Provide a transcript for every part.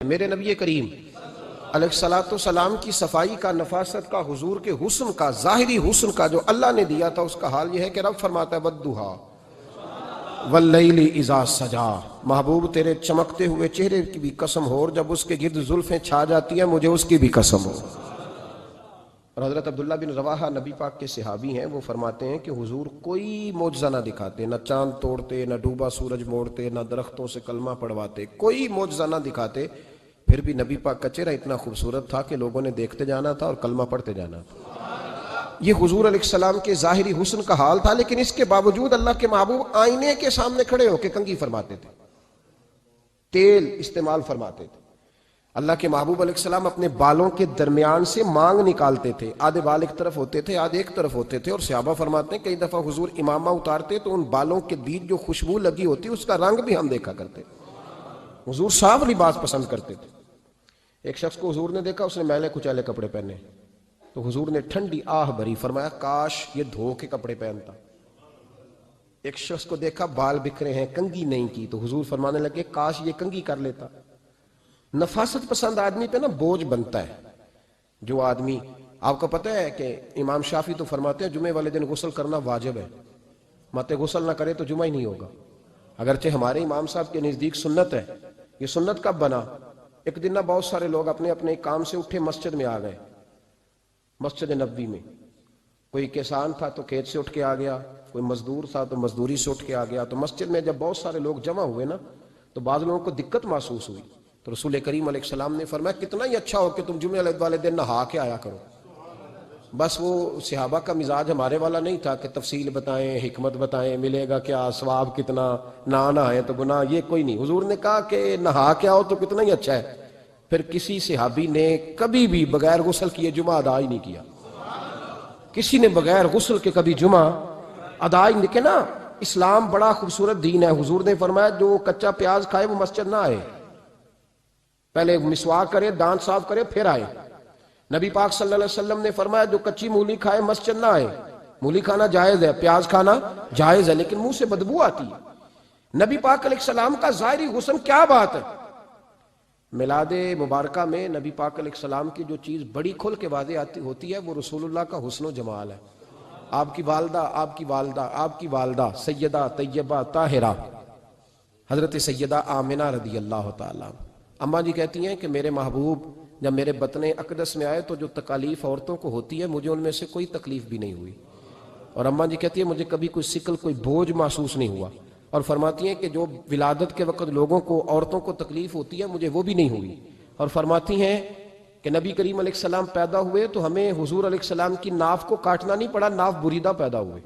میرے نبی کریم علیہ الصلوۃ والسلام کی صفائی کا، نفاست کا، حضور کے حسن کا، ظاہری حسن کا جو اللہ نے دیا تھا، اس کا حال یہ ہے کہ رب فرماتا ہے والضحیٰ واللیل اذا سجا، محبوب تیرے چمکتے ہوئے چہرے کی بھی قسم ہو، اور جب اس کے گرد زلفیں چھا جاتی ہیں مجھے اس کی بھی قسم ہو۔ اور حضرت عبداللہ بن رواحہ نبی پاک کے صحابی ہیں، وہ فرماتے ہیں کہ حضور کوئی معجزہ نہ دکھاتے، نہ چاند توڑتے، نہ ڈوبا سورج موڑتے، نہ درختوں سے کلمہ پڑھواتے، کوئی معجزہ نہ دکھاتے، پھر بھی نبی پاک کا چہرہ اتنا خوبصورت تھا کہ لوگوں نے دیکھتے جانا تھا اور کلمہ پڑھتے جانا تھا۔ یہ حضور علیہ السلام کے ظاہری حسن کا حال تھا، لیکن اس کے باوجود اللہ کے محبوب آئینے کے سامنے کھڑے ہو کے کنگھی فرماتے تھے، تیل استعمال فرماتے تھے۔ اللہ کے محبوب علیہ السلام اپنے بالوں کے درمیان سے مانگ نکالتے تھے، آدھے بال ایک طرف ہوتے تھے، آدھے ایک طرف ہوتے تھے، اور صحابہ فرماتے ہیں کئی دفعہ حضور امامہ اتارتے تو ان بالوں کے بیچ جو خوشبو لگی ہوتی اس کا رنگ بھی ہم دیکھا کرتے۔ حضور صاف لباس پسند کرتے تھے۔ ایک شخص کو حضور نے دیکھا، اس نے میلے کچیلے کپڑے پہنے، تو حضور نے ٹھنڈی آہ بھری، فرمایا کاش یہ دھو کے کپڑے پہنتا۔ ایک شخص کو دیکھا بال بکھرے ہیں، کنگھی نہیں کی، تو حضور فرمانے لگے کاش یہ کنگھی کر لیتا۔ نفاست پسند آدمی پہ نا بوجھ بنتا ہے۔ جو آدمی، آپ کو پتہ ہے کہ امام شافعی تو فرماتے ہیں جمعے والے دن غسل کرنا واجب ہے، مت غسل نہ کرے تو جمعہ ہی نہیں ہوگا۔ اگرچہ ہمارے امام صاحب کے نزدیک سنت ہے۔ یہ سنت کب بنا؟ ایک دن نہ بہت سارے لوگ اپنے اپنے کام سے اٹھے مسجد میں آ گئے، مسجد نبوی میں۔ کوئی کسان تھا تو کھیت سے اٹھ کے آ گیا، کوئی مزدور تھا تو مزدوری سے اٹھ کے آ گیا۔ تو مسجد میں جب بہت سارے لوگ جمع ہوئے نا، تو بعض لوگوں کو دقت محسوس ہوئی، تو رسول کریم علیہ السلام نے فرمایا کتنا ہی اچھا ہو کہ تم جمعے والے دن نہا کے آیا کرو۔ بس وہ صحابہ کا مزاج ہمارے والا نہیں تھا کہ تفصیل بتائیں، حکمت بتائیں، ملے گا کیا، ثواب کتنا، نہ نہائے تو گناہ، یہ کوئی نہیں۔ حضور نے کہا کہ نہا کے آؤ تو کتنا ہی اچھا ہے۔ پھر کسی صحابی نے کبھی بھی بغیر غسل کیے جمعہ ادا ہی نہیں کیا، کسی نے بغیر غسل کے کبھی جمعہ ادا ہی نہیں کیا نا۔ اسلام بڑا خوبصورت دین ہے۔ حضور نے فرمایا جو کچا پیاز کھائے وہ مسجد نہ آئے، پہلے مسواک کرے، دانت صاف کرے، پھر آئے۔ نبی پاک صلی اللہ علیہ وسلم نے فرمایا جو کچی مولی کھائے مسجد نہ آئے۔ مولی کھانا جائز ہے، پیاز کھانا جائز ہے، لیکن منہ سے بدبو آتی ہے۔ نبی پاک علیہ السلام کا ظاہری حسن کیا بات ہے۔ میلاد مبارکہ میں نبی پاک علیہ السلام کی جو چیز بڑی کھل کے واضح ہوتی ہے وہ رسول اللہ کا حسن و جمال ہے۔ آپ کی والدہ سیدہ طیبہ طاہرہ حضرت سیدہ آمنہ رضی اللہ تعالیٰ، اماں جی کہتی ہیں کہ میرے محبوب جب میرے بطن اقدس میں آئے تو جو تکالیف عورتوں کو ہوتی ہے مجھے ان میں سے کوئی تکلیف بھی نہیں ہوئی، اور اماں جی کہتی ہیں مجھے کبھی کوئی ثقل، کوئی بوجھ محسوس نہیں ہوا، اور فرماتی ہیں کہ جو ولادت کے وقت لوگوں کو، عورتوں کو تکلیف ہوتی ہے مجھے وہ بھی نہیں ہوئی، اور فرماتی ہیں کہ نبی کریم علیہ السلام پیدا ہوئے تو ہمیں حضور علیہ السلام کی ناف کو کاٹنا نہیں پڑا، ناف بریدہ پیدا ہوئے،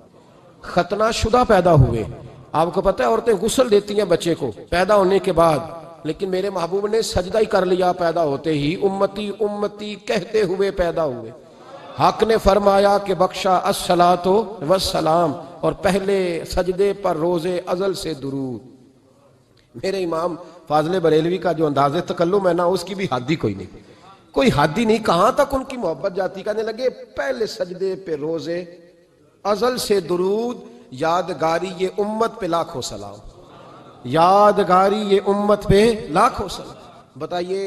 ختنہ شدہ پیدا ہوئے۔ آپ کو پتہ ہے عورتیں غسل دیتی ہیں بچے کو پیدا ہونے کے بعد، لیکن میرے محبوب نے سجدہ ہی کر لیا پیدا ہوتے ہی، امتی امتی کہتے ہوئے پیدا ہوئے۔ حق نے فرمایا کہ بخشا الصلاۃ والسلام، اور پہلے سجدے پر روز ازل سے درود۔ میرے امام فاضل بریلوی کا جو انداز تکلم ہے نا، اس کی بھی حد ہی کوئی حد ہی نہیں، کہاں تک ان کی محبت جاتی، کہنے لگے پہلے سجدے پہ روز ازل سے درود، یادگاری یہ امت پہ لاکھوں سلام، یادگاری یہ امت پہ لاکھوں سلام۔ بتائیے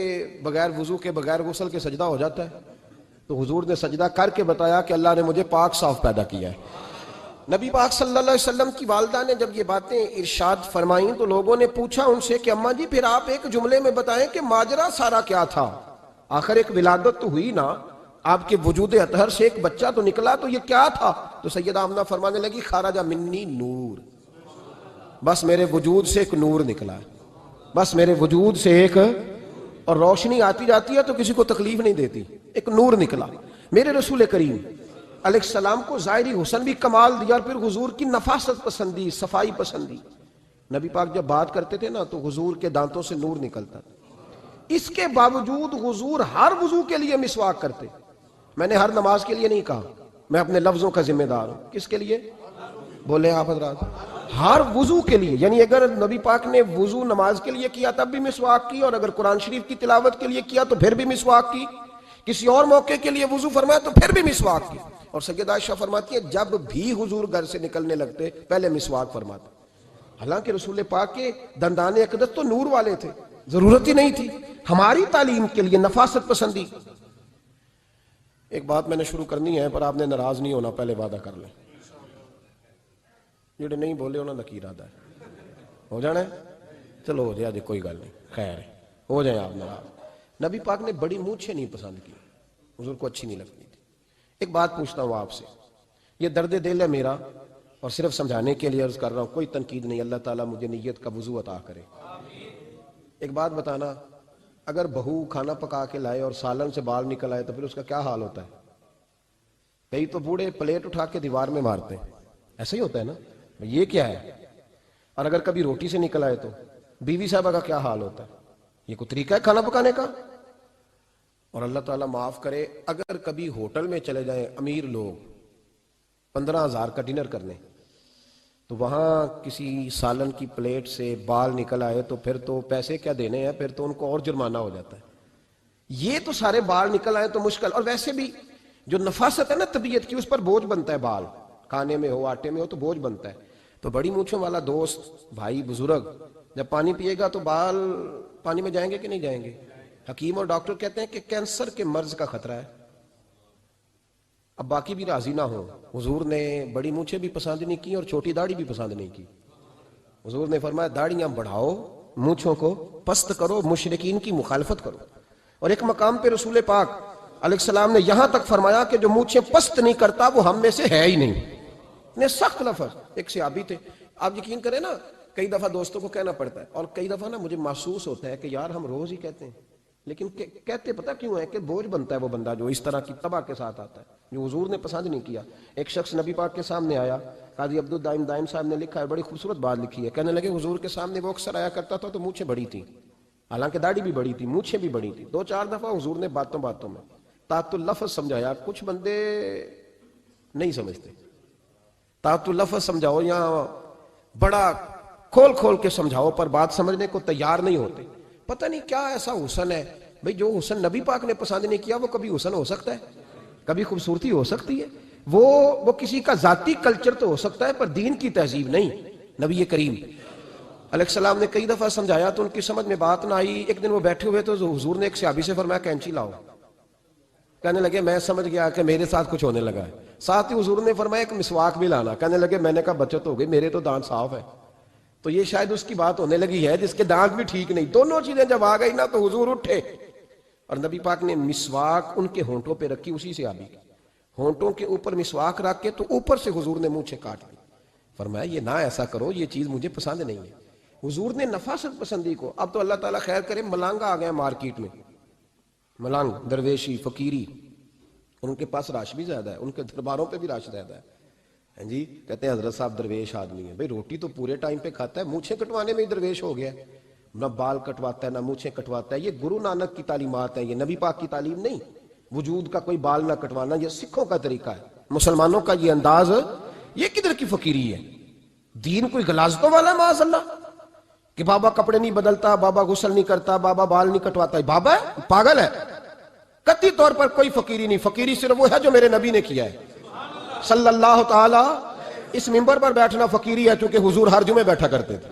بغیر وضو کے، بغیر غسل کے سجدہ ہو جاتا ہے؟ تو حضور نے سجدہ کر کے بتایا کہ اللہ نے مجھے پاک صاف پیدا کیا ہے۔ نبی پاک صلی اللہ علیہ وسلم کی والدہ نے جب یہ باتیں ارشاد فرمائیں تو لوگوں نے پوچھا ان سے کہ اماں جی پھر آپ ایک جملے میں بتائیں کہ ماجرا سارا کیا تھا، آخر ایک ولادت تو ہوئی نا، آپ کے وجود اطہر سے ایک بچہ تو نکلا، تو یہ کیا تھا؟ تو سیدہ آمنہ فرمانے لگی خرج منی نور، بس میرے وجود سے ایک نور نکلا ہے، بس میرے وجود سے ایک، اور روشنی آتی جاتی ہے تو کسی کو تکلیف نہیں دیتی، ایک نور نکلا۔ میرے رسول کریم علیہ السلام کو ظاہری حسن بھی کمال دیا، اور پھر حضور کی نفاست پسندی، صفائی پسندی۔ نبی پاک جب بات کرتے تھے نا تو حضور کے دانتوں سے نور نکلتا تھا، اس کے باوجود حضور ہر وضو کے لیے مسواک کرتے۔ میں نے ہر نماز کے لیے نہیں کہا، میں اپنے لفظوں کا ذمہ دار ہوں۔ کس کے لیے بولے آپ حضرات؟ ہر وضو کے لیے، یعنی اگر نبی پاک نے وضو نماز کے لیے کیا تب بھی مسواک کی، اور اگر قرآن شریف کی تلاوت کے لیے کیا تو پھر بھی مسواک کی، کسی اور موقع کے لیے وضو فرمایا تو پھر بھی مسواک کی۔ اور سیدہ عائشہ فرماتی ہے جب بھی حضور گھر سے نکلنے لگتے پہلے مسواک فرماتے، حالانکہ رسول پاک کے دندان اقدس تو نور والے تھے، ضرورت ہی نہیں تھی ہماری تعلیم کے لیے نفاست پسندی. ایک بات میں نے شروع کرنی ہے پر آپ نے ناراض نہیں ہونا، پہلے وعدہ کر لیں. جڑے نہیں بولے انہوں نے کی ارادہ ہے ہو جانا ہے. چلو ہو جائے جی، کوئی گل نہیں، خیر ہے، ہو جائیں آپ ناراض. نبی پاک نے بڑی مونچھیں نہیں پسند کی، حضور کو اچھی نہیں لگتی تھی. ایک بات پوچھتا ہوں آپ سے، یہ درد دل ہے میرا اور صرف سمجھانے کے لیے عرض کر رہا ہوں، کوئی تنقید نہیں. اللہ تعالیٰ مجھے نیت کا وضو عطا کرے. ایک بات بتانا، اگر بہو کھانا پکا کے لائے اور سالن سے بال نکل آئے تو پھر اس کا کیا حال ہوتا ہے؟ کئی تو بوڑھے پلیٹ اٹھا کے دیوار میں مارتے ہیں، ایسا ہی ہوتا ہے نا، یہ کیا ہے؟ اور اگر کبھی روٹی سے نکل آئے تو بیوی صاحبہ کا کیا حال ہوتا ہے؟ یہ کوئی طریقہ ہے کھانا پکانے کا؟ اور اللہ تعالیٰ معاف کرے، اگر کبھی ہوٹل میں چلے جائیں امیر لوگ 15,000 کا ڈنر کرنے، تو وہاں کسی سالن کی پلیٹ سے بال نکل آئے تو پھر تو پیسے کیا دینے ہیں، پھر تو ان کو اور جرمانہ ہو جاتا ہے. یہ تو سارے بال نکل آئے تو مشکل. اور ویسے بھی جو نفاست ہے نا طبیعت کی، اس پر بوجھ بنتا ہے. بال کھانے میں ہو، آٹے میں ہو تو بوجھ بنتا ہے. تو بڑی مونچھوں والا دوست، بھائی، بزرگ جب پانی پیے گا تو بال پانی میں جائیں گے کہ نہیں جائیں گے؟ حکیم اور ڈاکٹر کہتے ہیں کہ کینسر کے مرض کا خطرہ ہے. اب باقی بھی راضی نہ ہو، حضور نے بڑی مونچھیں بھی پسند نہیں کی اور چھوٹی داڑھی بھی پسند نہیں کی. حضور نے فرمایا داڑھیاں بڑھاؤ، مونچھوں کو پست کرو، مشرکین کی مخالفت کرو. اور ایک مقام پہ رسول پاک علیہ السلام نے یہاں تک فرمایا کہ جو مونچھیں پست نہیں کرتا وہ ہم میں سے ہے ہی نہیں. نے سخت لفظ. ایک صحابی تھے، آپ یقین کریں نا، کئی دفعہ دوستوں کو کہنا پڑتا ہے اور کئی دفعہ نا مجھے محسوس ہوتا ہے کہ یار ہم روز ہی کہتے ہیں، لیکن کہتے پتہ کیوں ہے کہ بوجھ بنتا ہے وہ بندہ جو اس طرح کی تباہ کے ساتھ آتا ہے، جو حضور نے پسند نہیں کیا. ایک شخص نبی پاک کے سامنے آیا، قاضی عبدالدائم دائم صاحب نے لکھا ہے، بڑی خوبصورت بات لکھی ہے. کہنے لگے حضور کے سامنے وہ اکثر آیا کرتا تھا تو مونچھیں بڑی تھی، حالانکہ داڑھی بھی بڑی تھی، مونچھیں بھی بڑی تھی. 2-4 دفعہ حضور نے باتوں میں تات اللفظ سمجھایا. کچھ بندے نہیں سمجھتے، تات اللفظ سمجھاؤ یا بڑا کھول کے سمجھاؤ پر بات سمجھنے کو تیار نہیں ہوتے. پتہ نہیں کیا ایسا حسن ہے بھئی، جو حسن نبی پاک نے پسند نہیں کیا وہ کبھی حسن ہو سکتا ہے، کبھی خوبصورتی ہو سکتی ہے. وہ کسی کا ذاتی کلچر تو ہو سکتا ہے پر دین کی تہذیب نہیں. نبی کریم علیہ السلام نے کئی دفعہ سمجھایا تو ان کی سمجھ میں بات نہ آئی. ایک دن وہ بیٹھے ہوئے تو حضور نے ایک صحابی سے فرمایا کینچی لاؤ. کہنے لگے میں سمجھ گیا کہ میرے ساتھ کچھ ہونے لگا ہے. ساتھ ہی حضور نے فرمایا ایک مسواک بھی لانا. کہنے لگے میں نے کہا بچت ہو گئی، میرے تو دانت صاف ہے. تو یہ شاید اس کی بات ہونے لگی ہے جس کے دانت بھی ٹھیک نہیں. دونوں چیزیں جب آ گئی نا تو حضور اٹھے اور نبی پاک نے مسواک ان کے ہونٹوں پہ رکھی. اسی سے آبی ہونٹوں کے اوپر مسواک رکھ کے تو اوپر سے حضور نے مونچھیں کاٹ لی. فرمایا یہ نہ ایسا کرو، یہ چیز مجھے پسند نہیں ہے. حضور نے نفاست پسندی کو. اب تو اللہ تعالیٰ خیر کرے، ملانگا آ گئے مارکیٹ میں، ملانگ، درویشی، فقیری، اور ان کے پاس رش بھی زیادہ ہے، ان کے درباروں پہ بھی رش زیادہ ہے. ہاں جی، کہتے ہیں حضرت صاحب درویش آدمی ہے. بھئی روٹی تو پورے ٹائم پہ کھاتا ہے، مونچھیں کٹوانے میں ہی درویش ہو گیا ہے. نہ بال کٹواتا ہے نہ مونچھیں کٹواتا ہے. یہ گرو نانک کی تعلیمات ہیں، یہ نبی پاک کی تعلیم نہیں. وجود کا کوئی بال نہ کٹوانا یہ سکھوں کا طریقہ ہے، مسلمانوں کا یہ انداز. یہ کدھر کی فقیری ہے؟ دین کوئی غلاظتوں والا ہے معاذ اللہ، کہ بابا کپڑے نہیں بدلتا، بابا غسل نہیں کرتا، بابا بال نہیں کٹواتا. بابا ہے پاگل ہے. قطعی طور پر کوئی فقیری نہیں. فقیری صرف وہ ہے جو میرے نبی نے کیا ہے صلی اللہ تعالی. اس منبر پر بیٹھنا فقیری ہے چونکہ حضور ہر جمعے بیٹھا کرتے تھے.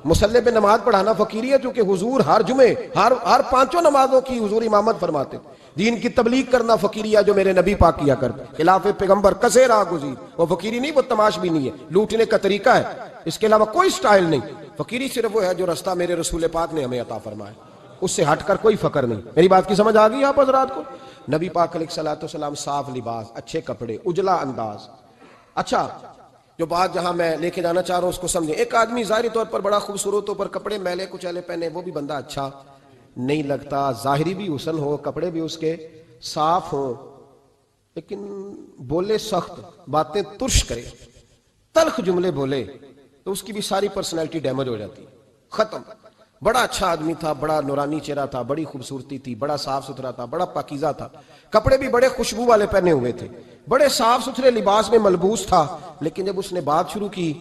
مصلی پہ نماز پڑھانا فقیری ہے چونکہ حضور ہر جمعے ہر 5 نمازوں کی حضور امامت فرماتے تھے. دین کی تبلیغ کرنا فقیری ہے جو میرے نبی پاک کیا کرتے. خلاف پیغمبر کسے راہ گزیر، وہ فقیری نہیں، وہ تماش بھی نہیں ہے، لوٹنے کا طریقہ ہے، اس کے علاوہ کوئی سٹائل نہیں. فقیری صرف وہ ہے جو رستہ میرے رسول پاک نے ہمیں عطا فرمایا، اس سے ہٹ کر کوئی فقر نہیں. میری بات کی سمجھ آ گئی آپ حضرات کو؟ نبی پاک علیہ السلام صاف لباس، اچھے کپڑے، اجلا انداز. اچھا، جو بات جہاں میں لے کے جانا چاہ رہا ہوں اس کو سمجھیں. ایک آدمی ظاہری طور پر بڑا خوبصورت ہو پر کپڑے میلے کچیلے پہنے، وہ بھی بندہ اچھا نہیں لگتا. ظاہری بھی حسن ہو، کپڑے بھی اس کے صاف ہوں، لیکن بولے سخت، باتیں ترش کرے، تلخ جملے بولے تو اس کی بھی ساری پرسنالٹی ڈیمیج ہو جاتی، ختم. بڑا اچھا آدمی تھا، بڑا نورانی چہرہ تھا، بڑی خوبصورتی تھی، بڑا صاف ستھرا تھا، بڑا پاکیزہ تھا، کپڑے بھی بڑے خوشبو والے پہنے ہوئے تھے، بڑے صاف ستھرے لباس میں ملبوس تھا. لیکن جب اس نے بات شروع کی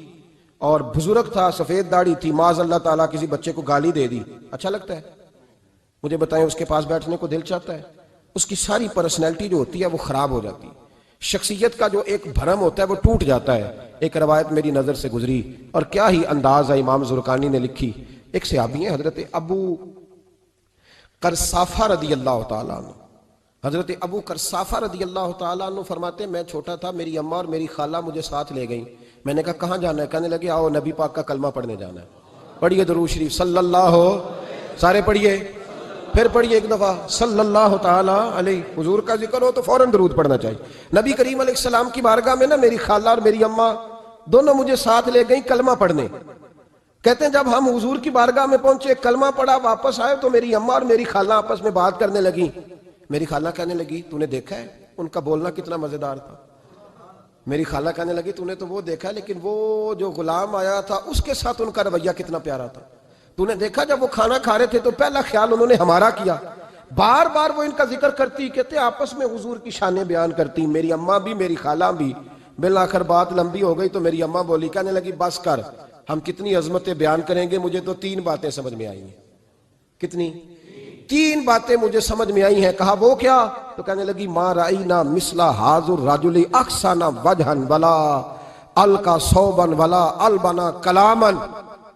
اور بزرگ تھا، سفید داڑھی تھی، معاذ اللہ تعالیٰ کسی بچے کو گالی دے دی، اچھا لگتا ہے؟ مجھے بتائیں اس کے پاس بیٹھنے کو دل چاہتا ہے؟ اس کی ساری پرسنالٹی جو ہوتی ہے وہ خراب ہو جاتی ہے. شخصیت کا جو ایک بھرم ہوتا ہے وہ ٹوٹ جاتا ہے. ایک روایت میری نظر سے گزری اور کیا ہی انداز ہے، امام زرقانی نے لکھی. ایک صحابی ہیں حضرت ابو کرسافہ رضی اللہ تعالیٰ عنہ، حضرت ابو کرسافہ رضی اللہ تعالیٰ عنہ فرماتے ہیں میں چھوٹا تھا، میری اماں اور میری خالہ مجھے ساتھ لے گئیں، میں نے کہا کہاں جانا ہے؟ کہنے لگے آؤ نبی پاک کا کلمہ پڑھنے جانا ہے۔ پڑھیے درود شریف صلی اللہ ہو، سارے پڑھیے، پھر پڑھیے ایک دفعہ صلی اللہ تعالیٰ علیہ۔ حضور کا ذکر ہو تو فوراً درود پڑھنا چاہیے۔ نبی کریم علیہ السلام کی بارگاہ میں نا میری خالہ اور میری اماں دونوں مجھے ساتھ لے گئیں کلمہ پڑھنے۔ کہتے ہیں جب ہم حضور کی بارگاہ میں پہنچے، کلمہ پڑھا، واپس آئے تو میری اماں اور میری خالہ آپس میں بات کرنے لگی۔ میری خالہ کہنے لگی تو نے دیکھا ہے ان کا بولنا کتنا مزیدار تھا؟ میری خالہ کہنے لگی تو نے تو وہ دیکھا ہے، لیکن وہ جو غلام آیا تھا اس کے ساتھ ان کا رویہ کتنا پیارا تھا۔ تو نے دیکھا جب وہ کھانا کھا رہے تھے تو پہلا خیال انہوں نے ہمارا کیا۔ بار بار وہ ان کا ذکر کرتی، کہتے آپس میں حضور کی شانیں بیان کرتی، میری اماں بھی میری خالہ بھی۔ بالآخر بات لمبی ہو گئی تو میری اماں بولی، کہنے لگی بس کر، ہم کتنی عظمتیں بیان کریں گے، مجھے تو 3 باتیں سمجھ میں آئی ہیں۔ کتنی؟ 3 باتیں مجھے سمجھ میں آئی ہیں۔ کہا وہ کیا؟ تو کہنے لگی ما رأینا مثل ھذا الرجل احسن وجھا ولا القى ثوبا ولا البنا کلاما۔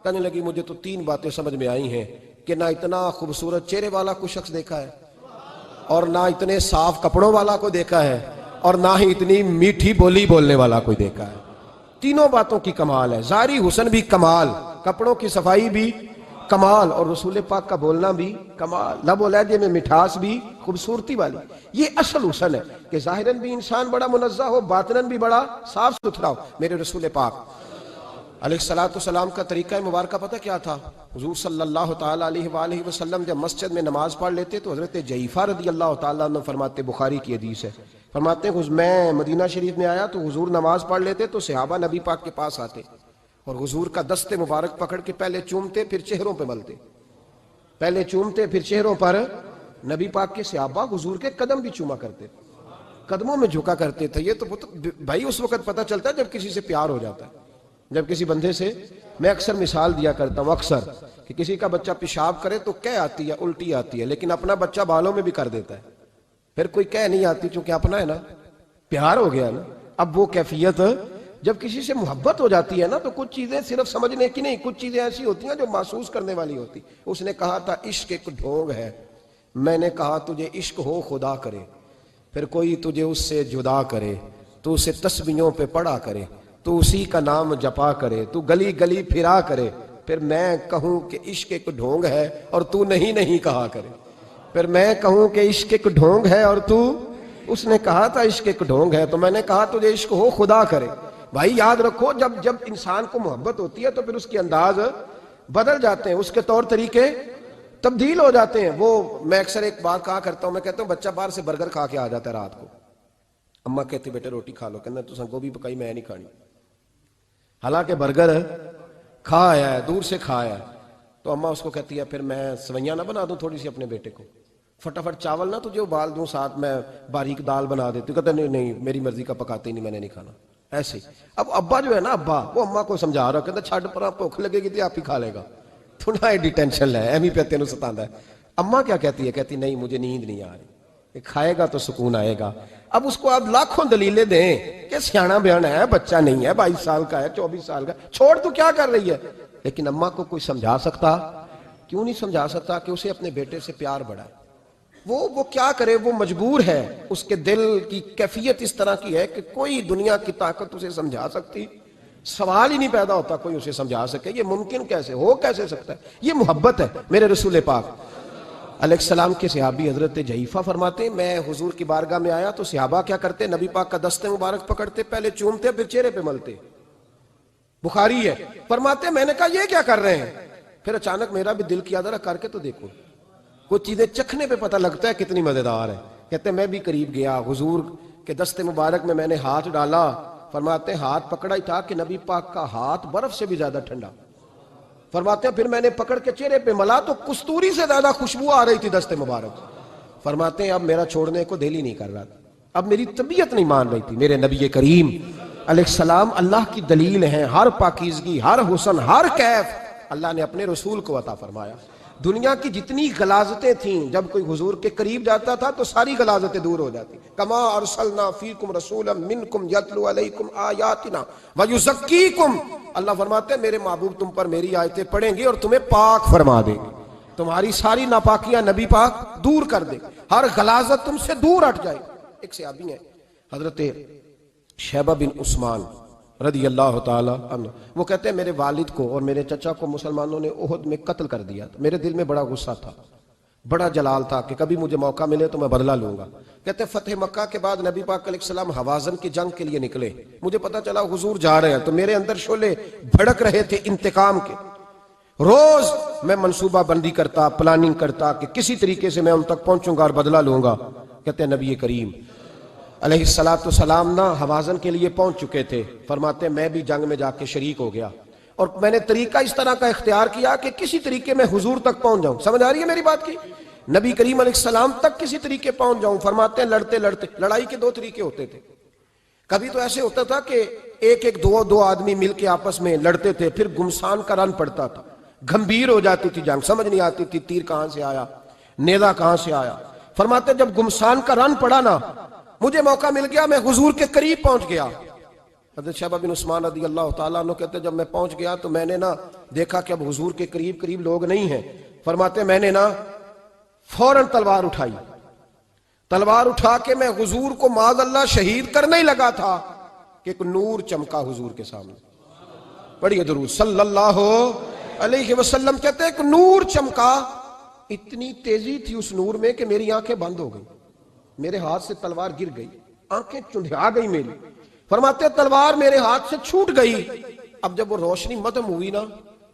کہنے لگی مجھے تو 3 باتیں سمجھ میں آئی ہیں کہ نہ اتنا خوبصورت چہرے والا کوئی شخص دیکھا ہے، اور نہ اتنے صاف کپڑوں والا کو دیکھا ہے، اور نہ ہی اتنی میٹھی بولی بولنے والا کوئی دیکھا ہے۔ تینوں باتوں کی کمال ہے، ظاہری حسن بھی کمال، کپڑوں کی صفائی بھی کمال، اور رسول پاک کا بولنا بھی کمال، لب و لہجے میں مٹھاس بھی خوبصورتی والی۔ یہ اصل حسن ہے کہ ظاہراً بھی انسان بڑا منزہ ہو، باطناً بھی بڑا صاف ستھرا ہو۔ میرے رسول پاک علیہ السلام کا طریقہ مبارکہ پتہ کیا تھا؟ حضور صلی اللہ تعالیٰ علیہ وآلہ وسلم جب مسجد میں نماز پڑھ لیتے تو حضرت جعفہ رضی اللہ تعالیٰ عنہ فرماتے، بخاری کی حدیث ہے، فرماتے ہیں میں مدینہ شریف میں آیا تو حضور نماز پڑھ لیتے تو صحابہ نبی پاک کے پاس آتے اور حضور کا دست مبارک پکڑ کے پہلے چومتے پھر چہروں پہ ملتے، پہلے چومتے پھر چہروں پر۔ نبی پاک کے صحابہ حضور کے قدم بھی چوما کرتے، قدموں میں جھکا کرتے تھے۔ یہ تو بھائی اس وقت پتہ چلتا ہے جب کسی سے پیار ہو جاتا ہے، جب کسی بندے سے۔ میں اکثر مثال دیا کرتا ہوں اکثر کہ کسی کا بچہ پیشاب کرے تو کہہ آتی ہے، الٹی آتی ہے، لیکن اپنا بچہ بالوں میں بھی کر دیتا ہے، پھر کوئی کہہ نہیں آتی چونکہ اپنا ہے نا، پیار ہو گیا نا۔ اب وہ کیفیت جب کسی سے محبت ہو جاتی ہے نا تو کچھ چیزیں صرف سمجھنے کی نہیں، کچھ چیزیں ایسی ہوتی ہیں جو محسوس کرنے والی ہوتی۔ اس نے کہا تھا عشق ایک ڈھونگ ہے، میں نے کہا تجھے عشق ہو خدا کرے، پھر کوئی تجھے اس سے جدا کرے، تو اسے تسبیحوں پہ پڑھا کرے، تو اسی کا نام جپا کرے، تو گلی گلی پھرا کرے، پھر میں کہوں کہ عشق ایک ڈھونگ ہے اور تو نہیں کہا کرے، پھر میں کہوں کہ عشق ایک ڈھونگ ہے اور تو۔ اس نے کہا تھا عشق ایک ڈھونگ ہے تو میں نے کہا تجھے عشق ہو خدا کرے۔ بھائی یاد رکھو جب انسان کو محبت ہوتی ہے تو پھر اس کے انداز بدل جاتے ہیں، اس کے طور طریقے تبدیل ہو جاتے ہیں۔ وہ میں اکثر ایک بات کہا کرتا ہوں، میں کہتا ہوں بچہ باہر سے برگر کھا کے آ جاتا ہے رات کو، اماں کہتی بیٹے روٹی کھا لو، کہنا تو سن گوبھی پکائی میں نہیں کھانی، حالانکہ برگر کھا آیا ہے، دور سے کھا آیا ہے، تو اماں اس کو کہتی ہے پھر میں سویاں نہ بنا دوں تھوڑی سی اپنے بیٹے کو، فٹافٹ چاول نہ تجھے ابال دوں، ساتھ میں باریک دال بنا دیتی، کہتا نہیں میری مرضی کا پکاتے ہی نہیں، میں نے نہیں کھانا۔ ایسے اب ابا جو ہے نا، ابا وہ اماں کو سمجھا رہا، کہتا چھڈ پر بھوک لگے گی تو آپ ہی کھا لے گا، تھوڑا ایڈی ٹینشن ہے، ایویں پہ تینوں ستاندا ہے۔ اماں کیا کہتی ہے؟ کہتی نہیں مجھے نیند نہیں آ رہی، کھائے گا تو سکون آئے گا۔ اب اس کو آپ لاکھوں دلیلیں دیں کہ سیاںا بیان ہے، بچہ نہیں ہے، 22 سال کا ہے، 24 سال کا، چھوڑ تو کیا کر رہی ہے؟ لیکن اماں کو کوئی سمجھا سکتا؟ کیوں نہیں سمجھا سکتا کہ اسے اپنے بیٹے سے پیار بڑھائے؟ وہ کیا کرے، وہ مجبور ہے، اس کے دل کی کیفیت اس طرح کی ہے کہ کوئی دنیا کی طاقت اسے سمجھا سکتی؟ سوال ہی نہیں پیدا ہوتا کوئی اسے سمجھا سکے، یہ ممکن کیسے ہو، کیسے سکتا ہے؟ یہ محبت ہے۔ میرے رسول پاک علیہ السلام کے صحابی حضرت جعفہ فرماتے ہیں میں حضور کی بارگاہ میں آیا تو صحابہ کیا کرتے؟ نبی پاک کا دست مبارک پکڑتے، پہلے چومتے پھر چہرے پہ ملتے، بخاری ہے۔ فرماتے میں نے کہا یہ کیا کر رہے ہیں؟ پھر اچانک میرا بھی دل کیا ذرا کر کے تو دیکھو، کچھ چیزیں چکھنے پہ پتہ لگتا ہے کتنی مزیدار ہے۔ کہتے میں بھی قریب گیا، حضور کے دست مبارک میں نے ہاتھ ڈالا، فرماتے ہاتھ پکڑا ہی تھا کہ نبی پاک کا ہاتھ برف سے بھی زیادہ ٹھنڈا، فرماتے ہیں پھر میں نے پکڑ کے چہرے پہ ملا تو کستوری سے زیادہ خوشبو آ رہی تھی دست مبارک۔ فرماتے ہیں اب میرا چھوڑنے کو دل ہی نہیں کر رہا تھا، اب میری طبیعت نہیں مان رہی تھی۔ میرے نبی کریم علیہ السلام اللہ کی دلیل ہیں، ہر پاکیزگی، ہر حسن، ہر کیف اللہ نے اپنے رسول کو عطا فرمایا۔ دنیا کی جتنی غلاظتیں تھیں جب کوئی حضور کے قریب جاتا تھا تو ساری غلاظتیں دور ہو جاتی۔ کما ارسلنا فیکم رسولا منکم یتلو علیکم آیاتنا ویزکیکم، اللہ فرماتے ہیں میرے محبوب تم پر میری آیتیں پڑھیں گے اور تمہیں پاک فرما دیں گے۔ تمہاری ساری ناپاکیاں نبی پاک دور کر دے، ہر غلاظت تم سے دور ہٹ جائے۔ ایک صحابی ہیں حضرت شیبہ بن عثمان رضی اللہ تعالی عنہ، وہ کہتے ہیں میرے والد کو اور میرے چچا کو مسلمانوں نے احد میں قتل کر دیا تھا، میرے دل میں بڑا غصہ تھا، بڑا جلال تھا کہ کبھی مجھے موقع ملے تو میں بدلہ لوں گا۔ کہتے ہیں فتح مکہ کے بعد نبی پاک علیہ السلام حوازن کی جنگ کے لیے نکلے، مجھے پتا چلا حضور جا رہے ہیں، تو میرے اندر شعلے بھڑک رہے تھے انتقام کے۔ روز میں منصوبہ بندی کرتا، پلاننگ کرتا کہ کسی طریقے سے میں ان تک پہنچوں گا اور بدلہ لوں گا۔ کہتے ہیں نبی کریم علیہ السلام نہ حوازن کے لیے پہنچ چکے تھے، فرماتے ہیں میں بھی جنگ میں جا کے شریک ہو گیا، اور میں نے طریقہ اس طرح کا اختیار کیا کہ کسی طریقے میں حضور تک پہنچ جاؤں۔ سمجھ آ رہی ہے میری بات کی؟ نبی کریم علیہ السلام تک کسی طریقے پہنچ جاؤں۔ فرماتے ہیں لڑتے لڑتے، لڑائی کے دو طریقے ہوتے تھے، کبھی تو ایسے ہوتا تھا کہ ایک دو آدمی مل کے آپس میں لڑتے تھے، پھر گمسان کا رن پڑتا تھا، گھمبیر ہو جاتی تھی جنگ، سمجھ نہیں آتی تھی تیر کہاں سے آیا، نیزہ کہاں سے آیا۔ فرماتے جب گمسان کا رن پڑا نا، مجھے موقع مل گیا، میں حضور کے قریب پہنچ گیا۔ حضرت شیبہ بن عثمان رضی اللہ تعالیٰ عنہ کہتے جب میں پہنچ گیا تو میں نے نا دیکھا کہ اب حضور کے قریب لوگ نہیں ہیں۔ فرماتے میں نے نا فوراً تلوار اٹھائی، تلوار اٹھا کے میں حضور کو معاذ اللہ شہید کرنے ہی لگا تھا کہ ایک نور چمکا حضور کے سامنے۔ پڑھیے درود صلی اللہ علیہ وسلم۔ کہتے ایک نور چمکا، اتنی تیزی تھی اس نور میں کہ میری آنکھیں بند ہو گئی، میرے ہاتھ سے تلوار گر گئی، آنکھیں چندھیا گئی میری۔ فرماتے تلوار میرے ہاتھ سے چھوٹ گئی۔ اب جب وہ روشنی مدھم ہوئی نا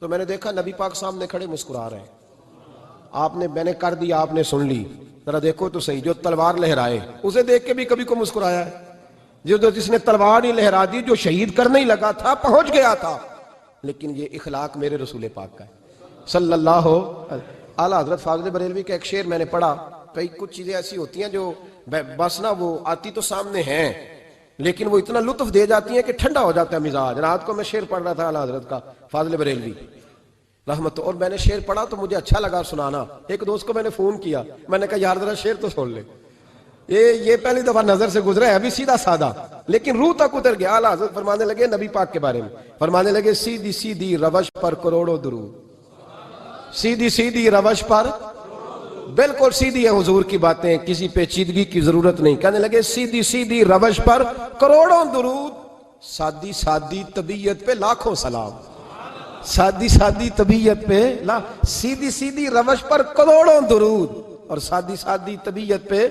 تو میں نے دیکھا نبی پاک سامنے کھڑے مسکرا رہے ہیں۔ میں نے کر دیا، آپ نے سن لی، ذرا دیکھو تو صحیح، جو تلوار لہرائے اسے دیکھ کے بھی کبھی کو مسکرایا ہے، جس نے تلوار ہی لہرا دی، جو شہید کرنے ہی لگا تھا، پہنچ گیا تھا۔ لیکن یہ اخلاق میرے رسول پاک کا ہے صلی اللہ اعلیٰ حضرت فاضل بریلوی کا ایک شعر میں نے پڑھا۔ کئی کچھ چیزیں ایسی ہوتی ہیں جو بس نا وہ آتی تو سامنے ہیں لیکن وہ اتنا لطف دے جاتی ہیں کہ ٹھنڈا ہو جاتا ہے مزاج۔ رات کو میں شعر پڑھ رہا تھا اعلیٰ حضرت کا فاضل بریلوی رحمت، اور میں نے شعر پڑھا تو مجھے اچھا لگا سنانا۔ ایک دوست کو میں نے فون کیا، میں نے کہا یار ذرا شعر تو سن لے، یہ پہلی دفعہ نظر سے گزرا ہے، ابھی سیدھا سادہ لیکن روح تک اتر گیا۔ اعلیٰ حضرت فرمانے لگے نبی پاک کے بارے میں، فرمانے لگے سیدھی سیدھی روش پر کروڑوں درود، سیدھی سیدھی روش پر، بالکل سیدھی ہے حضور کی باتیں، کسی پیچیدگی کی ضرورت نہیں۔ کہنے لگے سیدھی سیدھی روش پر کروڑوں درود، سادی سادی طبیعت پہ لاکھوں سلام، سادی سادی طبیعت پہ سیدھی سیدھی روش پر کروڑوں درود اور سادی سادی طبیعت پہ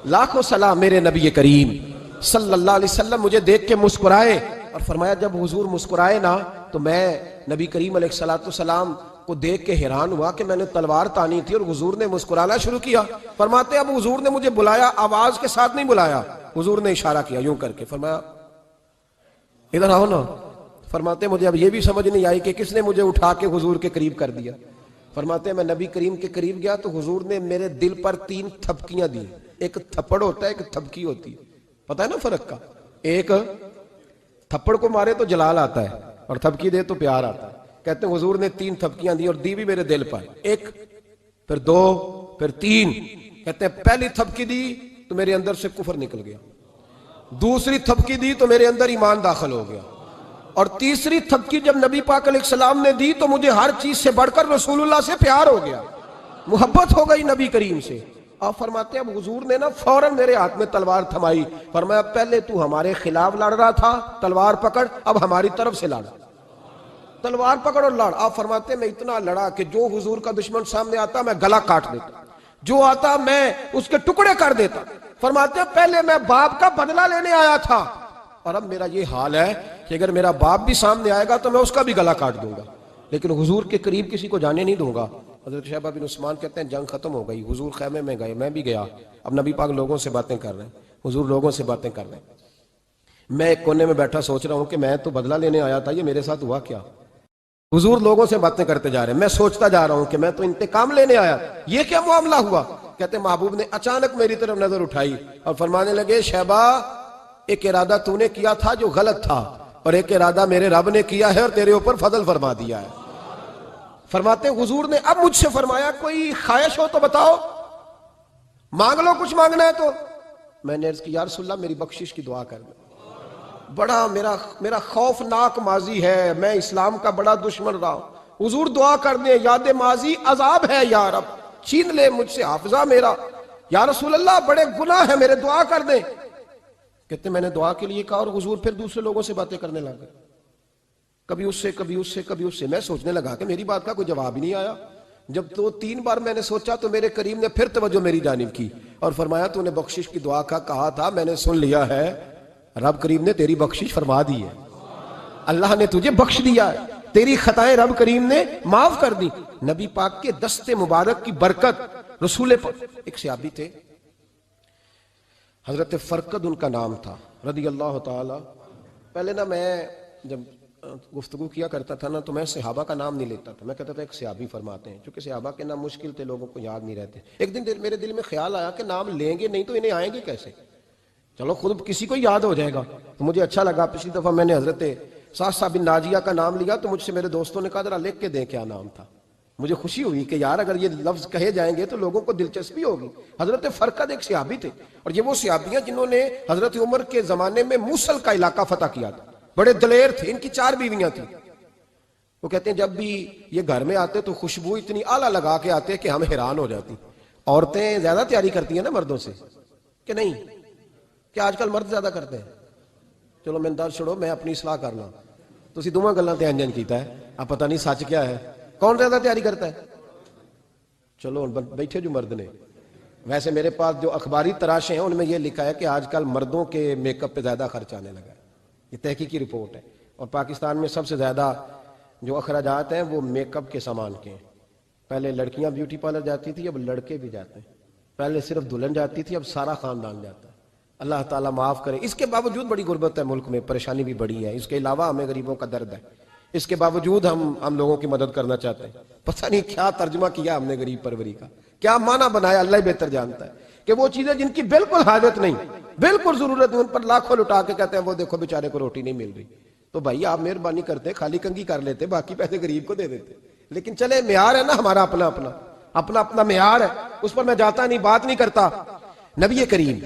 لاکھوں سلام۔ میرے نبی کریم صلی اللہ علیہ وسلم مجھے دیکھ کے مسکرائے، اور فرمایا جب حضور مسکرائے نا تو میں نبی کریم علیہ السلام کو دیکھ کے حیران ہوا کہ میں نے تلوار تانی تھی اور حضور نے مسکرانا شروع کیا۔ فرماتے اب حضور نے مجھے بلایا، آواز کے ساتھ نہیں بلایا، حضور نے اشارہ کیا یوں کر کے، فرمایا ادھر آؤ نا۔ فرماتے مجھے اب یہ بھی سمجھ نہیں آئی کہ کس نے مجھے اٹھا کے حضور کے قریب کر دیا۔ فرماتے میں نبی کریم کے قریب گیا تو حضور نے میرے دل پر 3 تھپکیاں دی، ایک تھپڑ ہوتا ہے ایک تھپکی ہوتی ہے، پتہ ہے نا فرق کا؟ ایک تھپڑ کو مارے تو جلال آتا ہے اور تھپکی دے تو پیار آتا ہے۔ کہتے ہیں حضور نے 3 تھپکیاں دی اور دی بھی میرے دل پر، ایک پھر 2 پھر 3۔ کہتے ہیں پہلی تھپکی دی تو میرے اندر سے کفر نکل گیا، دوسری تھپکی دی تو میرے اندر ایمان داخل ہو گیا، اور تیسری تھپکی جب نبی پاک علیہ السلام نے دی تو مجھے ہر چیز سے بڑھ کر رسول اللہ سے پیار ہو گیا، محبت ہو گئی نبی کریم سے۔ آپ فرماتے ہیں اب حضور نے نا فوراً میرے ہاتھ میں تلوار تھمائی، فرمایا پہلے تو ہمارے خلاف لڑ رہا تھا، تلوار پکڑ، اب ہماری طرف سے لڑ، تلوار پکڑ اور لڑ۔ آپ فرماتے ہیں میں اتنا لڑا کہ جو حضور کا دشمن سامنے آتا میں گلا کاٹ دیتا، جو آتا میں اس کے ٹکڑے کر دیتا۔ فرماتے ہیں پہلے میں باپ کا بدلہ لینے آیا تھا اور اب میرا یہ حال ہے کہ اگر میرا باپ بھی سامنے آئے گا تو میں اس کا بھی گلا کاٹ دوں گا، لیکن حضور کے قریب کسی کو جانے نہیں دوں گا۔ حضرت شیبہ بن عثمان کہتے ہیں جنگ ختم ہو گئی، حضور خیمے میں گئے، میں بھی گیا، اب نبی پاک لوگوں سے باتیں کر رہے ہیں، حضور لوگوں سے باتیں کر رہے ہیں، میں ایک کونے میں بیٹھا سوچ رہا ہوں کہ میں تو بدلہ لینے آیا تھا، یہ میرے ساتھ ہوا کیا؟ حضور لوگوں سے باتیں کرتے جا رہے ہیں، میں سوچتا جا رہا ہوں کہ میں تو انتقام لینے آیا، یہ کیا معاملہ ہوا؟ کہتے ہیں محبوب نے اچانک میری طرف نظر اٹھائی اور فرمانے لگے شیبہ ایک ارادہ تو نے کیا تھا جو غلط تھا، اور ایک ارادہ میرے رب نے کیا ہے اور تیرے اوپر فضل فرما دیا ہے۔ فرماتے حضور نے اب مجھ سے فرمایا کوئی خواہش ہو تو بتاؤ، مانگ لو کچھ مانگنا ہے تو۔ میں نے عرض کی یا رسول اللہ میری بخشش کی دعا کر دیں، بڑا میرا خوفناک ماضی ہے، میں اسلام کا بڑا دشمن رہا ہوں، حضور دعا کر دیں یاد ماضی عذاب ہے یا رب، چھین لے مجھ سے حافظہ میرا، یا رسول اللہ بڑے گناہ ہیں میرے، دعا کر دیں۔ کہتے میں نے دعا کے لیے کہا اور حضور پھر دوسرے لوگوں سے باتیں کرنے لگے، کبھی اس سے کبھی اس سے کبھی اس سے۔ میں سوچنے لگا کہ میری بات کا کوئی جواب ہی نہیں آیا۔ جب تو 3 بار میں نے سوچا تو میرے کریم نے پھر توجہ میری جانب کی اور فرمایا تو نے بخشش کی دعا کا کہا تھا، میں نے سن لیا ہے، رب کریم نے تیری بخشش فرما دی ہے، اللہ نے تجھے بخش دیا ہے، تیری خطائیں رب کریم نے معاف کر دی۔ نبی پاک کے دست مبارک کی برکت، رسول پاک۔ ایک صحابی تھے حضرت فرقد ان کا نام تھا رضی اللہ تعالی۔ پہلے نا میں جب گفتگو کیا کرتا تھا نا تو میں صحابہ کا نام نہیں لیتا تھا، میں کہتا تھا ایک صحابی فرماتے ہیں، چونکہ صحابہ کے نام مشکل تھے، لوگوں کو یاد نہیں رہتے۔ ایک دن میرے دل میں خیال آیا کہ نام لیں گے نہیں تو انہیں آئیں گے کیسے، چلو خود کسی کو یاد ہو جائے گا، تو مجھے اچھا لگا۔ پچھلی دفعہ میں نے حضرت سعد بن ناجیہ کا نام لیا تو مجھ سے میرے دوستوں نے کہا ذرا لکھ کے دیں کیا نام تھا۔ مجھے خوشی ہوئی کہ یار اگر یہ لفظ کہے جائیں گے تو لوگوں کو دلچسپی ہوگی۔ حضرت فرقد ایک صحابی تھے، اور یہ وہ صحابی ہیں جنہوں نے حضرت عمر کے زمانے میں موصل کا علاقہ فتح کیا تھا، بڑے دلیر تھے، ان کی 4 بیویاں تھیں۔ وہ کہتے ہیں جب بھی یہ گھر میں آتے تو خوشبو اتنی اعلیٰ لگا کے آتے کہ ہم حیران ہو جاتی۔ عورتیں زیادہ تیاری کرتی ہیں نا مردوں سے کہ نہیں؟ کیا آج کل مرد زیادہ کرتے ہیں؟ چلو میں درد چھوڑو، میں اپنی اصلاح کرنا، تسی دوواں گلاں تے انجن کیتا ہے، اب پتہ نہیں سچ کیا ہے، کون زیادہ تیاری کرتا ہے؟ چلو بیٹھے جو مرد نے، ویسے میرے پاس جو اخباری تراشے ہیں ان میں یہ لکھا ہے کہ آج کل مردوں کے میک اپ پہ زیادہ خرچ آنے لگا ہے، یہ تحقیقی رپورٹ ہے۔ اور پاکستان میں سب سے زیادہ جو اخراجات ہیں وہ میک اپ کے سامان کے ہیں۔ پہلے لڑکیاں بیوٹی پارلر جاتی تھی، اب لڑکے بھی جاتے ہیں۔ پہلے صرف دلہن جاتی تھی، اب سارا خاندان جاتا ہے۔ اللہ تعالیٰ معاف کرے۔ اس کے باوجود بڑی غربت ہے ملک میں، پریشانی بھی بڑی ہے، اس کے علاوہ ہمیں غریبوں کا درد ہے، اس کے باوجود ہم لوگوں کی مدد کرنا چاہتے ہیں۔ پتہ نہیں کیا ترجمہ کیا ہم نے غریب پروری کا، کیا معنی بنایا، اللہ ہی بہتر جانتا ہے کہ وہ چیزیں جن کی بالکل حاجت نہیں، بالکل ضرورت نہیں، ان پر لاکھوں لٹا کے کہتے ہیں وہ دیکھو بیچارے کو روٹی نہیں مل رہی۔ تو بھائی آپ مہربانی کرتے خالی کنگھی کر لیتے، باقی پیسے غریب کو دے دیتے۔ لیکن چلے معیار ہے نا ہمارا اپنا معیار ہے، اس پر میں جاتا نہیں، بات نہیں کرتا۔ نبی کریم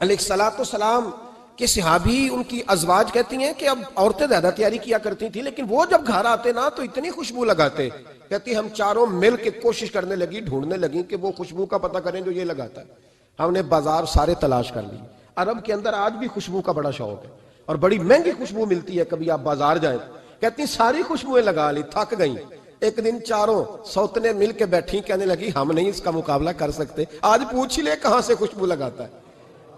علیہ الصلوۃ والسلام کے صحابی ان کی ازواج کہتی ہیں کہ اب عورتیں زیادہ تیاری کیا کرتی تھیں، لیکن وہ جب گھر آتے نا تو اتنی خوشبو لگاتے، کہتی ہم چاروں مل کے کوشش کرنے لگی، ڈھونڈنے لگی کہ وہ خوشبو کا پتہ کریں جو یہ لگاتا ہے۔ ہم نے بازار سارے تلاش کر لیے۔ عرب کے اندر آج بھی خوشبو کا بڑا شوق ہے اور بڑی مہنگی خوشبو ملتی ہے، کبھی آپ بازار جائیں، کہتی ساری خوشبوئیں لگا لی، تھک گئیں۔ ایک دن چاروں سوتنے مل کے بیٹھی، کہنے لگی ہم نہیں اس کا مقابلہ کر سکتے، آج پوچھ ہی لے کہاں سے خوشبو لگاتا ہے،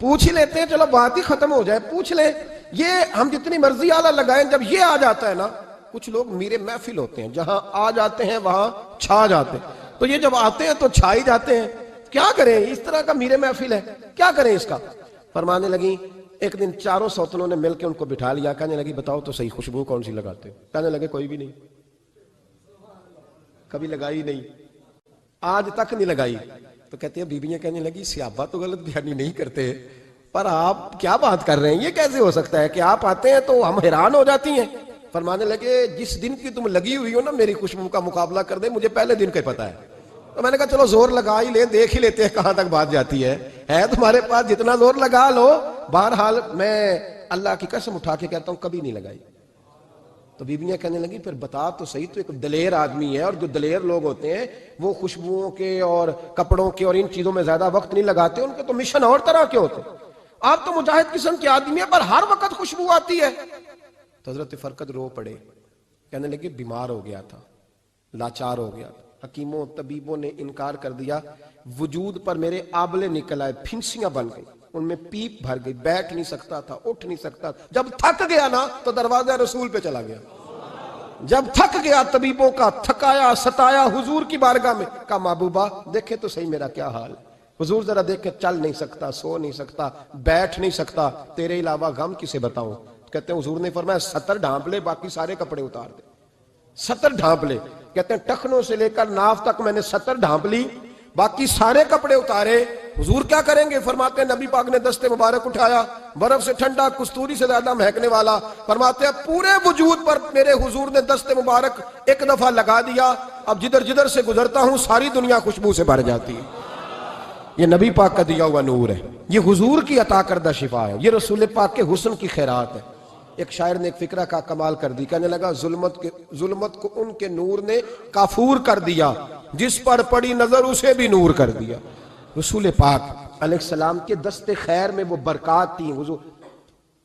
پوچھ ہی لیتے ہیں، چلو بات ہی ختم ہو جائے، پوچھ لیں۔ یہ ہم جتنی مرضی آلہ لگائیں، جب یہ آ جاتا ہے نا، کچھ لوگ میرے محفل ہوتے ہیں، جہاں آ جاتے ہیں وہاں چھا جاتے ہیں، تو یہ جب آتے ہیں تو چھا ہی جاتے ہیں۔ کیا کریں، اس طرح کا میرے محفل ہے، کیا کریں اس کا؟ فرمانے لگی ایک دن چاروں سوتنوں نے مل کے ان کو بٹھا لیا، کہنے لگی بتاؤ تو صحیح خوشبو کون سی لگاتے ہو؟ کہنے لگے کوئی بھی نہیں، کبھی لگائی نہیں، آج تک نہیں لگائی۔ تو کہتے ہیں بیویاں کہنے لگی صحابہ تو غلط بیانی نہیں کرتے، پر آپ کیا بات کر رہے ہیں، یہ کیسے ہو سکتا ہے کہ آپ آتے ہیں تو ہم حیران ہو جاتی ہیں۔ فرمانے لگے جس دن کی تم لگی ہوئی ہو نا میری خوشبو کا مقابلہ کر دے، مجھے پہلے دن کا پتہ ہے۔ تو میں نے کہا چلو زور لگا ہی لیں، دیکھ ہی لیتے ہیں کہاں تک بات جاتی ہے تمہارے پاس، جتنا زور لگا لو۔ بہرحال میں اللہ کی قسم اٹھا کے کہتا ہوں کبھی نہیں لگائی۔ تو بیویاں کہنے لگی پھر بتا تو صحیح، تو ایک دلیر آدمی ہے، اور جو دلیر لوگ ہوتے ہیں وہ خوشبوؤں کے اور کپڑوں کے اور ان چیزوں میں زیادہ وقت نہیں لگاتے، ان کے تو مشن اور طرح کے ہوتے ہیں۔ آپ تو مجاہد قسم کے آدمی ہیں، پر ہر وقت خوشبو آتی ہے۔ تو حضرت فرقد رو پڑے، کہنے لگے بیمار ہو گیا تھا، لاچار ہو گیا تھا، حکیموں طبیبوں نے انکار کر دیا، وجود پر میرے آبلے نکل آئے، پھنسیاں بن گئی، ان میں پیپ بھر گئی، بیٹھ نہیں سکتا تھا، اٹھ نہیں سکتا تھا۔ جب تھک گیا نا تو دروازہ رسول پہ چلا گیا، جب تھک گیا طبیبوں کا تھکایا ستایا حضور کی بارگاہ میں، کہا محبوبہ دیکھے تو صحیح میرا کیا حال ہے۔ حضور ذرا دیکھ کے، چل نہیں سکتا، سو نہیں سکتا، بیٹھ نہیں سکتا، تیرے علاوہ غم کسے بتاؤں؟ کہتے ہیں حضور نے فرمایا 70 ڈھانپ لے، باقی سارے کپڑے اتار دے۔ 70 ڈھانپ لے، کہتے ہیں ٹخنوں سے لے کر ناف تک میں نے 70 ڈھانپ لی، باقی سارے کپڑے اتارے۔ حضور کیا کریں گے؟ فرماتے ہیں نبی پاک نے دست مبارک اٹھایا، برف سے ٹھنڈا، کستوری سے زیادہ مہکنے والا، فرماتے ہیں پورے وجود پر میرے حضور نے دست مبارک ایک دفعہ لگا دیا، اب جدھر جدھر سے گزرتا ہوں ساری دنیا خوشبو سے بھر جاتی ہے۔ یہ نبی پاک کا دیا ہوا نور ہے، یہ حضور کی عطا کردہ شفا ہے، یہ رسول پاک کے حسن کی خیرات ہے۔ ایک شاعر نے ایک فکرہ کا کمال کر دی، کہنے لگا ظلمت کو ان کے نور نے کافور کر دیا، جس پر پڑی نظر اسے بھی نور کر دیا۔ رسول پاک علیہ السلام کے دست خیر میں وہ برکات تھی۔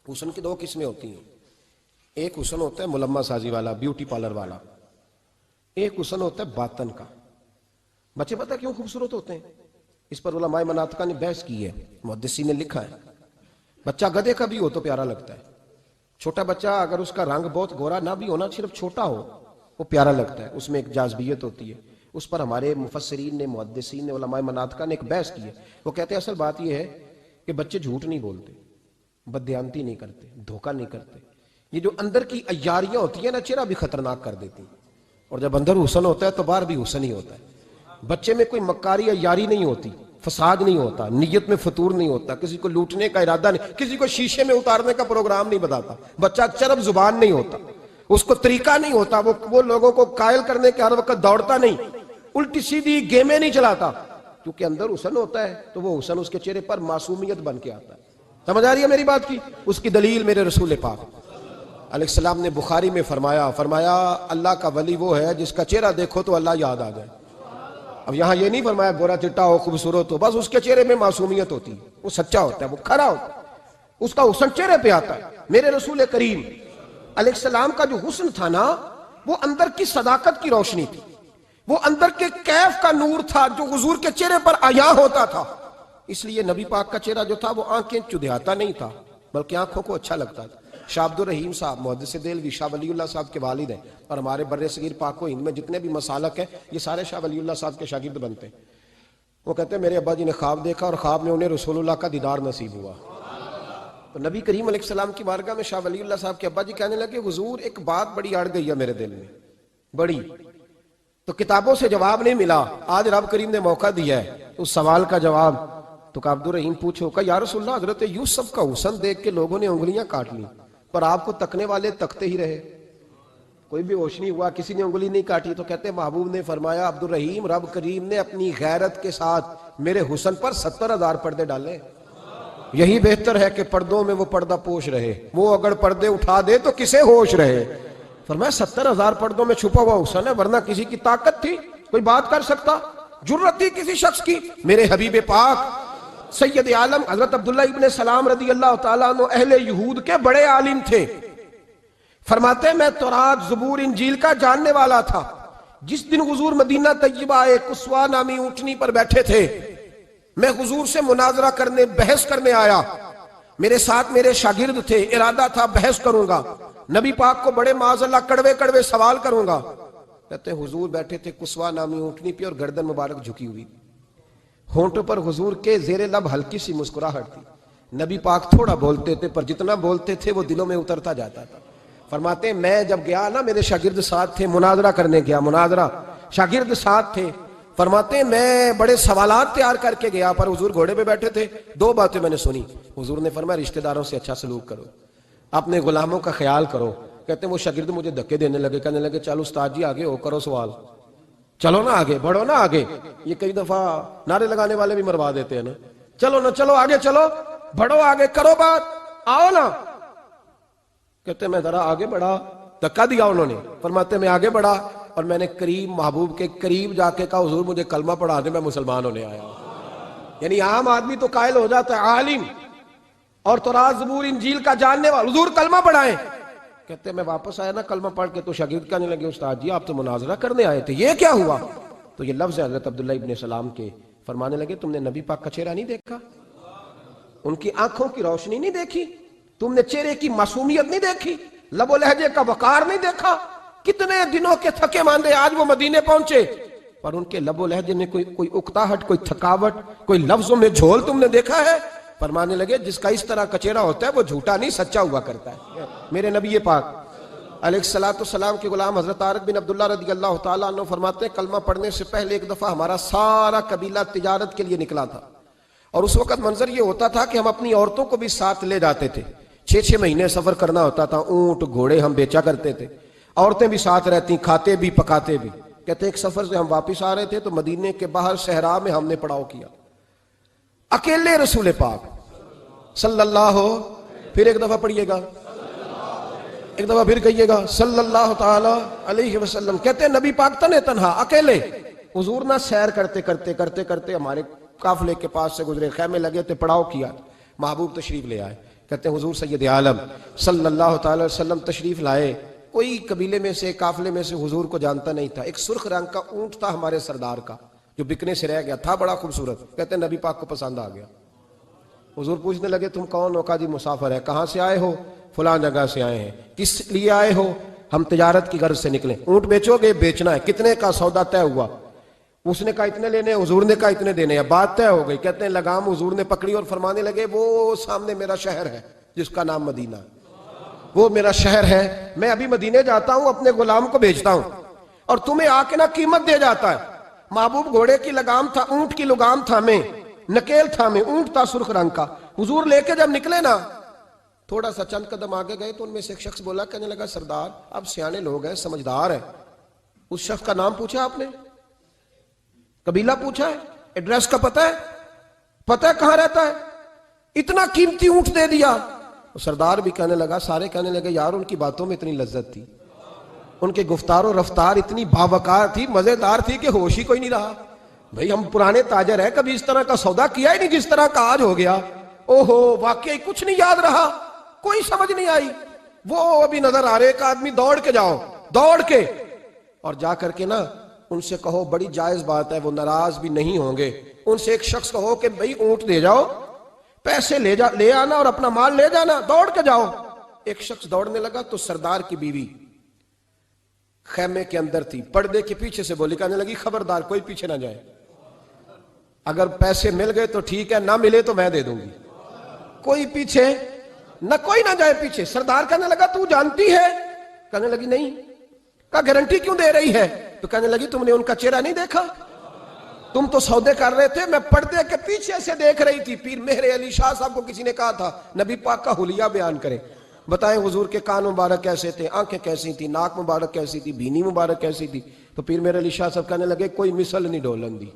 حسن کی دو قسمیں ہوتی ہیں، ایک حسن ہوتا ہے ملمہ سازی والا، بیوٹی پارلر والا، ایک حسن ہوتا ہے باطن کا۔ بچے پتہ کیوں خوبصورت ہوتے ہیں؟ اس پر علماء مناطقہ نے بحث کی ہے، محدثین نے لکھا ہے۔ بچہ گدھے کا بھی ہو تو پیارا لگتا ہے، چھوٹا بچہ اگر اس کا رنگ بہت گورا نہ بھی ہونا، صرف چھوٹا ہو، وہ پیارا لگتا ہے، اس میں ایک جاذبیت ہوتی ہے۔ اس پر ہمارے مفسرین نے، محدثین نے، علماء مناطقہ نے ایک بحث کی ہے۔ وہ کہتے ہیں اصل بات یہ ہے کہ بچے جھوٹ نہیں بولتے، بددیانتی نہیں کرتے، دھوکہ نہیں کرتے۔ یہ جو اندر کی عیاریاں ہوتی ہیں نا، چہرہ بھی خطرناک کر دیتی ہیں، اور جب اندر حسن ہوتا ہے تو باہر بھی حسن ہی ہوتا ہے۔ بچے میں کوئی مکاری عیاری نہیں ہوتی، فساد نہیں ہوتا، نیت میں فطور نہیں ہوتا، کسی کو لوٹنے کا ارادہ نہیں، کسی کو شیشے میں اتارنے کا پروگرام نہیں بتاتا۔ بچہ چرب زبان نہیں ہوتا، اس کو طریقہ نہیں ہوتا، وہ لوگوں کو قائل کرنے کے ہر وقت دوڑتا نہیں، الٹی سیدھی گیمیں نہیں چلاتا، کیونکہ اندر حسن ہوتا ہے تو وہ حسن اس کے چہرے پر معصومیت بن کے آتا ہے۔ سمجھ آ رہی ہے میری بات کی؟ اس کی دلیل میرے رسول پاک علیہ السلام نے بخاری میں فرمایا اللہ کا ولی وہ ہے جس کا چہرہ دیکھو تو اللہ یاد آ جائے۔ اب یہاں یہ نہیں فرمایا گورا چٹا ہو، خوبصورت ہو، بس اس کے چہرے میں معصومیت ہوتی ہے، وہ سچا ہوتا ہے، وہ کھرا ہوتا ہے، اس کا حسن چہرے پہ آتا ہے۔ میرے رسول کریم علیہ السلام کا جو حسن تھا نا، وہ اندر کی صداقت کی روشنی تھی، وہ اندر کے کیف کا نور تھا جو حضور کے چہرے پر عیاں ہوتا تھا۔ اس لیے نبی پاک کا چہرہ جو تھا وہ آنکھیں چدھیاتا نہیں تھا، بلکہ آنکھوں کو اچھا لگتا تھا۔ شاہ عبد الرحیم صاحب محدث دہلوی شاہ ولی اللہ صاحب کے والد ہیں، اور ہمارے بر صغیر پاک و ہند میں جتنے بھی مسالک ہیں یہ سارے شاہ ولی اللہ صاحب کے شاگرد بنتے ہیں۔ وہ کہتے ہیں میرے ابا جی نے خواب دیکھا اور خواب میں انہیں رسول اللہ کا دیدار نصیب ہوا۔ تو نبی کریم علیہ السلام کی بارگاہ میں شاہ ولی اللہ صاحب کے ابا جی کہنے لگے حضور ایک بات بڑی اڑ گئی ہے میرے دل میں، بڑی، تو کتابوں سے جواب نہیں ملا، آج رب کریم نے موقع دیا ہے اس سوال کا جواب۔ تو عبد الرحیم پوچھو کہ یا رسول اللہ حضرت یوسف کا حسن دیکھ کے لوگوں نے انگلیاں کاٹ لی، پر آپ کو تکنے والے تکتے ہی رہے، کوئی بھی ہوش نہیں ہوا، کسی نے انگلی نہیں کاٹی۔ تو کہتے ہیں محبوب نے فرمایا عبد الرحیم رب کریم نے اپنی غیرت کے ساتھ میرے حسن پر 70,000 پردے ڈالے، یہی بہتر ہے کہ پردوں میں وہ پردہ پوش رہے، وہ اگر پردے اٹھا دے تو کسے ہوش رہے۔ فرمایا 70,000 پردوں میں چھپا ہوا حسن ہے، ورنہ کسی کی طاقت تھی کوئی بات کر سکتا، جرت تھی کسی شخص کی؟ میرے حبیب پاک سید عالم حضرت عبداللہ ابن سلام رضی اللہ تعالیٰ عنہ اہل یہود کے بڑے عالم تھے۔ فرماتے ہیں میں تورات زبور انجیل کا جاننے والا تھا۔ جس دن حضور مدینہ طیبہ آئے، قصوہ نامی اونٹنی پر بیٹھے تھے، میں حضور سے مناظرہ کرنے، بحث کرنے آیا، میرے ساتھ میرے شاگرد تھے، ارادہ تھا بحث کروں گا، نبی پاک کو بڑے معاذ اللہ کڑوے کڑوے سوال کروں گا۔ کہتے ہیں حضور بیٹھے تھے قصوہ نامی اونٹنی پہ اور گردن مبارک جھکی ہوئی، ہونٹوں پر حضور کے زیر لب ہلکی سی مسکراہٹ تھی۔ نبی پاک تھوڑا بولتے تھے پر جتنا بولتے تھے وہ دلوں میں اترتا جاتا تھا۔ فرماتے ہیں میں جب گیا نا، میرے شاگرد ساتھ تھے، مناظرہ کرنے گیا، مناظرہ، شاگرد ساتھ تھے۔ فرماتے ہیں میں بڑے سوالات تیار کر کے گیا، پر حضور گھوڑے پہ بیٹھے تھے، دو باتیں میں نے سنی۔ حضور نے فرمایا رشتہ داروں سے اچھا سلوک کرو، اپنے غلاموں کا خیال کرو۔ کہتے ہیں وہ شاگرد مجھے دھکے دینے لگے، کہنے لگے چل استاد جی آگے ہو، کرو سوال، چلو نا آگے بڑھو نا آگے۔ یہ کئی دفعہ نعرے لگانے والے بھی مروا دیتے ہیں نا، چلو نا چلو آگے، چلو بڑھو آگے، کرو بات، آؤ نا۔ کہتے ہیں میں ذرا آگے بڑھا، دھکا دیا انہوں نے۔ فرماتے ہیں میں آگے بڑھا اور میں نے قریب محبوب کے قریب جا کے کہا حضور مجھے کلمہ پڑھا دے، میں مسلمان ہونے آیا ہوں۔ یعنی عام آدمی تو قائل ہو جاتا ہے عالم اور تورات زبور انجیل کا جاننے والا، حضور کلمہ پڑھائیں۔ کہتے ہیں میں واپس آیا نا کلمہ پڑھ کے، تو شاگرد کہنے لگے استاد جی آپ تو مناظرہ کرنے آئے تھے، یہ کیا ہوا؟ تو یہ لفظ ہے حضرت عبداللہ ابن سلام کے، فرمانے لگے تم نے نبی پاک کا چہرہ نہیں دیکھا، ان کی آنکھوں کی روشنی نہیں دیکھی، تم نے چہرے کی معصومیت نہیں دیکھی، لب و لہجے کا وقار نہیں دیکھا؟ کتنے دنوں کے تھکے ماندے آج وہ مدینے پہنچے، پر ان کے لب و لہجے میں کوئی اکتاہٹ، کوئی تھکاوٹ، کوئی لفظوں میں جھول تم نے دیکھا ہے؟ فرمانے لگے جس کا اس طرح کا چہرہ ہوتا ہے وہ جھوٹا نہیں سچا ہوا کرتا ہے۔ میرے نبی پاک علیہ السلام کے غلام حضرت طارق بن عبداللہ رضی اللہ تعالیٰ عنہ فرماتے ہیں کلمہ پڑھنے سے پہلے ایک دفعہ ہمارا سارا قبیلہ تجارت کے لیے نکلا تھا، اور اس وقت منظر یہ ہوتا تھا کہ ہم اپنی عورتوں کو بھی ساتھ لے جاتے تھے، 6 مہینے سفر کرنا ہوتا تھا، اونٹ گھوڑے ہم بیچا کرتے تھے، عورتیں بھی ساتھ رہتی، کھاتے بھی پکاتے بھی۔ کہتے ہیں ایک سفر سے ہم واپس آ رہے تھے تو مدینے کے باہر صحرا میں ہم نے پڑاؤ کیا، اکیلے رسول پاک صلی اللہ، پھر ایک دفعہ پڑھیے گا، ایک دفعہ پھر کہیے گا صلی اللہ تعالی علیہ وسلم. کہتے ہیں نبی پاک تنے تنہا اکیلے حضور نہ سیر کرتے کرتے کرتے کرتے ہمارے قافلے کے پاس سے گزرے, خیمے لگے تھے, پڑاؤ کیا, محبوب تشریف لے آئے. کہتے ہیں حضور سید عالم صلی اللہ تعالی وسلم تشریف لائے. کوئی قبیلے میں سے, قافلے میں سے حضور کو جانتا نہیں تھا. ایک سرخ رنگ کا اونٹ تھا ہمارے سردار کا جو بکنے سے رہ گیا تھا, بڑا خوبصورت. کہتے ہیں نبی پاک کو پسند آ گیا. حضور پوچھنے لگے تم کون ہو؟ کہا جی مسافر ہے. کہاں سے آئے ہو؟ فلاں جگہ سے آئے ہیں. کس لیے آئے ہو؟ ہم تجارت کی غرض سے نکلے. اونٹ بیچو گے؟ بیچنا ہے. کتنے کا؟ سودا طے ہوا. اس نے کہا اتنے لینے, حضور نے کہا اتنے دینے ہیں. بات طے ہو گئی. کہتے ہیں لگام حضور نے پکڑی اور فرمانے لگے وہ سامنے میرا شہر ہے جس کا نام مدینہ, وہ میرا شہر ہے. میں ابھی مدینے جاتا ہوں, اپنے غلام کو بھیجتا ہوں اور تمہیں آ کے نہ قیمت دے جاتا ہے. محبوب گھوڑے کی لگام تھا, اونٹ کی لگام تھا, میں نکیل تھا, میں اونٹ تھا سرخ رنگ کا. حضور لے کے جب نکلے نا, تھوڑا سا چند قدم آگے گئے تو ان میں سے ایک شخص بولا, کہنے لگا سردار آپ سیانے لوگ ہیں, سمجھدار ہیں. اس شخص کا نام پوچھا آپ نے, قبیلہ پوچھا ہے, ایڈریس کا پتہ ہے, پتہ ہے کہاں رہتا ہے, اتنا قیمتی اونٹ دے دیا. سردار بھی کہنے لگا, سارے کہنے لگے یار ان کی باتوں میں اتنی لذت تھی, ان کے گفتار و رفتار اتنی باوقار تھی, مزیدار تھی کہ ہوش ہی کوئی نہیں رہا. بھئی ہم پرانے تاجر ہیں, کبھی اس طرح کا سودا کیا ہی نہیں جس طرح کا آج ہو گیا. اوہو واقعی کچھ نہیں یاد رہا, کوئی سمجھ نہیں آئی. وہ ابھی نظر آ رہے, ایک آدمی دوڑ کے جاؤ, دوڑ کے اور جا کر کے نا ان سے کہو, بڑی جائز بات ہے, وہ ناراض بھی نہیں ہوں گے. ان سے ایک شخص کہو کہ بھئی اونٹ دے جاؤ, پیسے لے آنا اور اپنا مال لے جانا, دوڑ کے جاؤ. ایک شخص دوڑنے لگا تو سردار کی بیوی خیمے کے اندر تھی, پردے کے پیچھے سے بولی, کہنے لگی خبردار کوئی پیچھے نہ جائے, اگر پیسے مل گئے تو ٹھیک ہے, نہ ملے تو میں دے دوں گی, کوئی پیچھے نہ, کوئی نہ جائے پیچھے. سردار کہنے لگا تو جانتی ہے؟ کہنے لگی نہیں. کہا گارنٹی کیوں دے رہی ہے؟ تو کہنے لگی تم نے ان کا چہرہ نہیں دیکھا, تم تو سودے کر رہے تھے, میں پردے کے پیچھے سے دیکھ رہی تھی. پیر مہر علی شاہ صاحب کو کسی نے کہا تھا نبی پاک کا حلیہ بیان کریں, بتائیں حضور کے کان مبارک کیسے تھے, آنکھیں کیسی تھی, ناک مبارک کیسی تھی, بینی مبارک کیسی تھی. تو پیر مہر علی شاہ صاحب کہنے لگے کوئی مثل نہیں ڈھولن دی.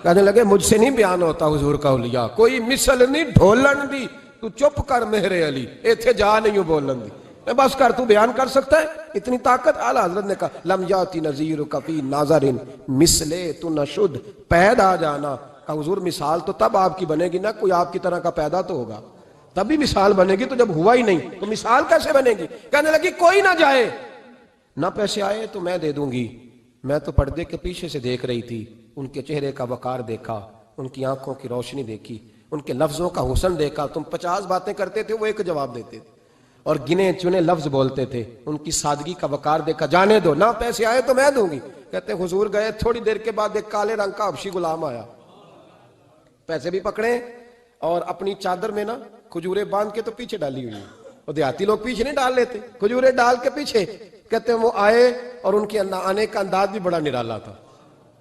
کہنے لگے مجھ سے نہیں بیان ہوتا حضور کا حلیہ, کوئی مثل نہیں ڈھولن دی. تو چپ کر مہر علی, ایتھے جا نہیں ہوں بولن دی, بس کر, تو بیان کر سکتا ہے, اتنی طاقت. اعلیٰ حضرت نے کہا لم یاتی نذیرک فی ناظرن مثلے تو نشد, پیدا جانا. کہا حضور مثال تو تب آپ کی بنے گی نا, کوئی آپ کی طرح کا پیدا تو ہوگا, تب بھی مثال بنے گی, تو جب ہوا ہی نہیں تو مثال کیسے بنے گی. کہنے لگی کوئی نہ جائے, نہ پیسے آئے تو میں دے دوں گی. میں تو پردے کے پیچھے سے دیکھ رہی تھی, ان کے چہرے کا وقار دیکھا, ان کی آنکھوں کی روشنی دیکھی, ان کے لفظوں کا حسن دیکھا. تم 50 باتیں کرتے تھے, وہ ایک جواب دیتے تھے اور گنے چنے لفظ بولتے تھے. ان کی سادگی کا وقار دیکھا, جانے دو, نہ پیسے آئے تو میں دوں گی. کہتے ہیں حضور گئے, تھوڑی دیر کے بعد ایک کالے رنگ کا حبشی غلام آیا, پیسے بھی پکڑے اور اپنی چادر میں نا کھجورے باندھ کے تو پیچھے ڈالی ہوئی. اور دیہاتی لوگ پیچھے نہیں ڈال لیتے, کھجورے ڈال کے پیچھے. کہتے ہیں وہ آئے اور ان کے آنے کا انداز بھی بڑا نرالا تھا.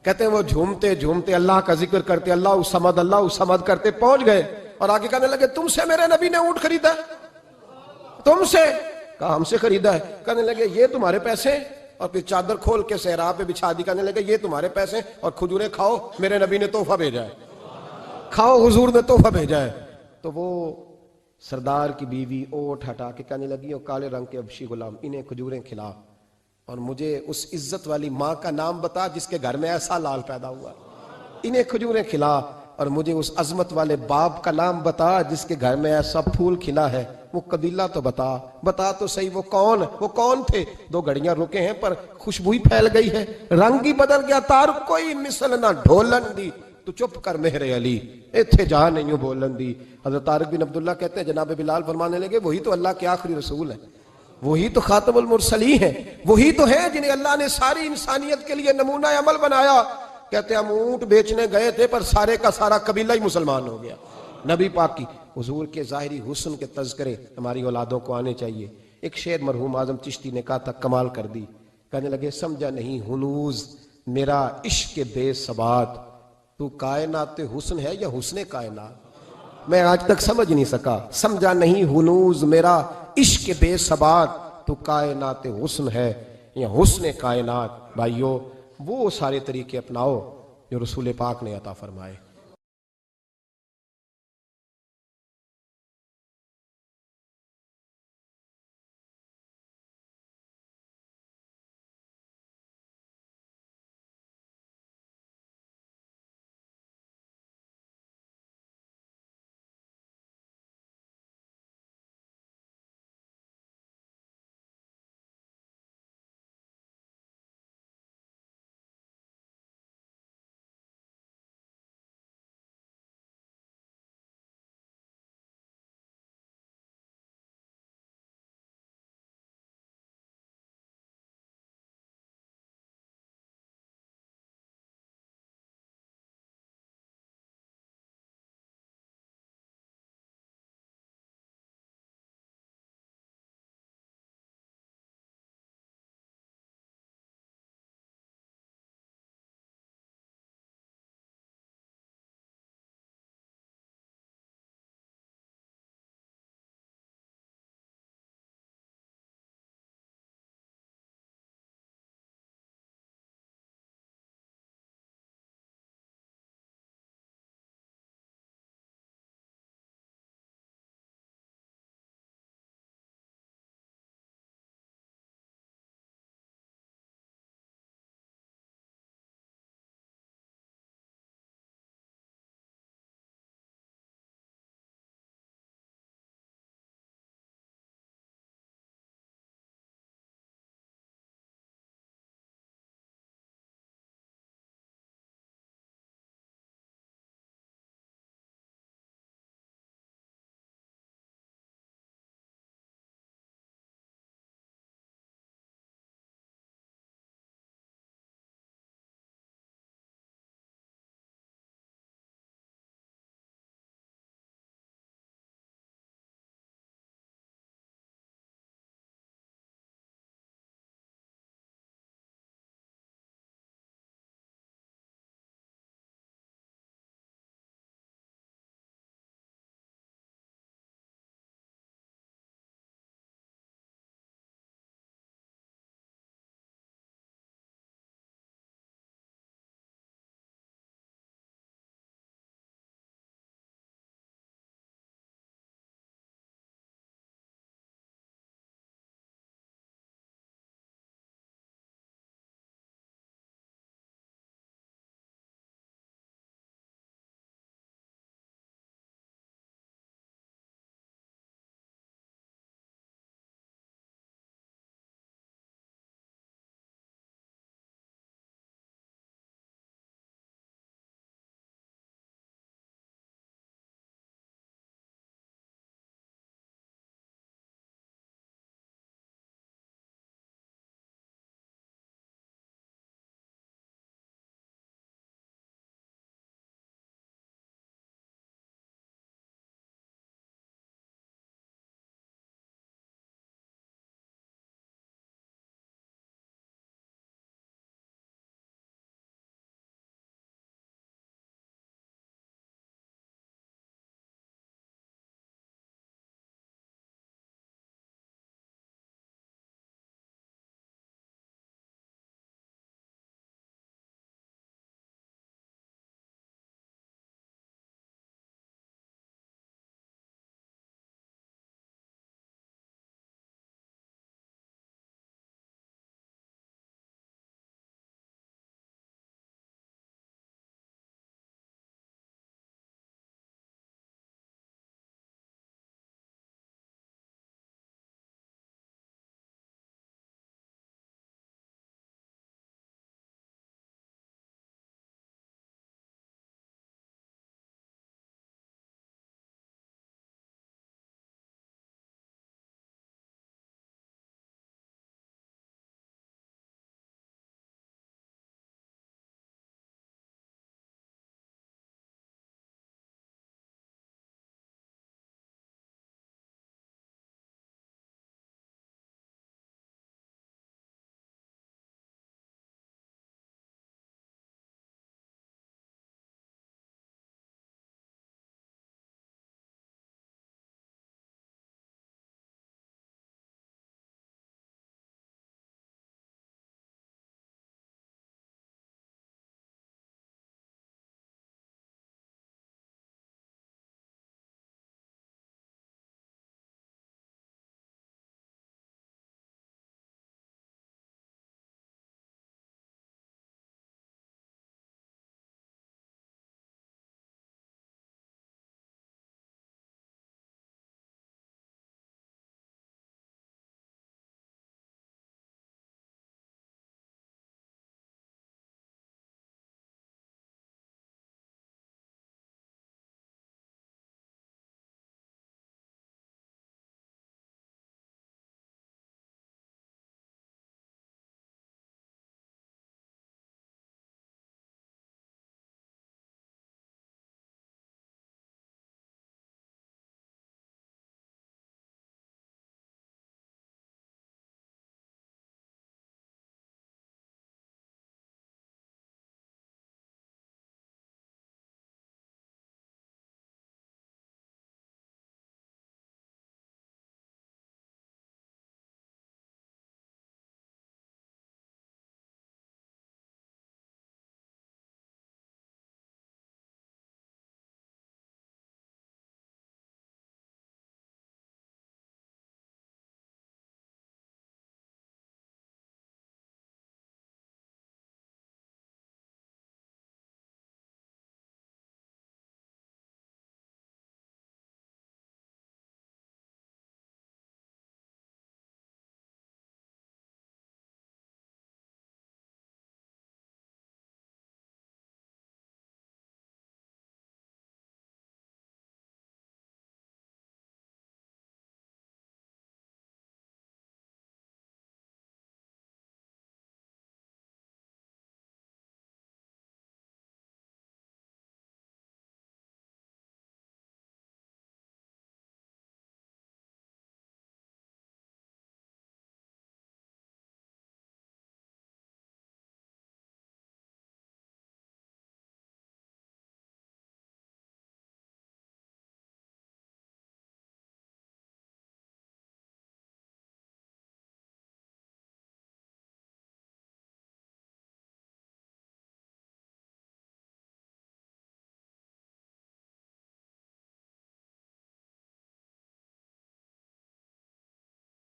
کہتے ہیں وہ جھومتے جھومتے اللہ کا ذکر کرتے, اللہ الصمد کرتے پہنچ گئے اور آگے کہنے لگے تم سے میرے نبی نے اونٹ خریدا ہے؟ تم سے؟ کہا ہم سے خریدا ہے. کہنے لگے یہ تمہارے پیسے, اور پھر چادر کھول کے صحرا پہ بچھا دی. کہنے لگے یہ تمہارے پیسے اور کھجورے کھاؤ, میرے نبی نے تحفہ بھیجا ہے, کھاؤ حضور نے تحفہ بھیجا ہے. تو وہ سردار کی بیوی اوٹ ہٹا کے کہنے لگی, اور کالے رنگ کے حبشی غلام انہیں کھجوریں کھلا, اور مجھے اس عزت والی ماں کا نام بتا جس کے گھر میں ایسا لال پیدا ہوا. انہیں کھجوریں کھلا, اور مجھے اس عظمت والے باپ کا نام بتا جس کے گھر میں ایسا پھول کھلا ہے. وہ قبیلہ تو بتا تو صحیح, وہ کون تھے. 2 گھڑیاں رکے ہیں پر خوشبو ہی پھیل گئی ہے, رنگ ہی بدل گیا, تار کوئی مثل نہ ڈھولن دی. تو چپ کر مہر علی, ایتھے جا نہیں ہوں بولن دی. حضرت طارق بن عبداللہ کہتے ہیں جناب بلال فرمانے لگے وہی تو اللہ کے آخری رسول ہے, وہی تو خاتم المرسلین ہیں, وہی تو ہیں جنہیں اللہ نے ساری انسانیت کے لیے نمونہ عمل بنایا. کہتے ہیں ہم اونٹ بیچنے گئے تھے پر سارے کا سارا قبیلہ ہی مسلمان ہو گیا. نبی پاک کی حضور کے ظاہری حسن کے تذکرے ہماری اولادوں کو آنے چاہیے. ایک شعر مرحوم اعظم چشتی نے کہا تھا, کمال کر دی. کہنے لگے سمجھا نہیں ہنوز میرا عشق بے ثبات, تو کائنات حسن ہے یا حسن کائنات. میں آج تک سمجھ نہیں سکا, سمجھا نہیں ہنوز میرا عشق بے ثبات, تو کائنات حسن ہے یا حسن کائنات. بھائیو وہ سارے طریقے اپناؤ جو رسول پاک نے عطا فرمائے.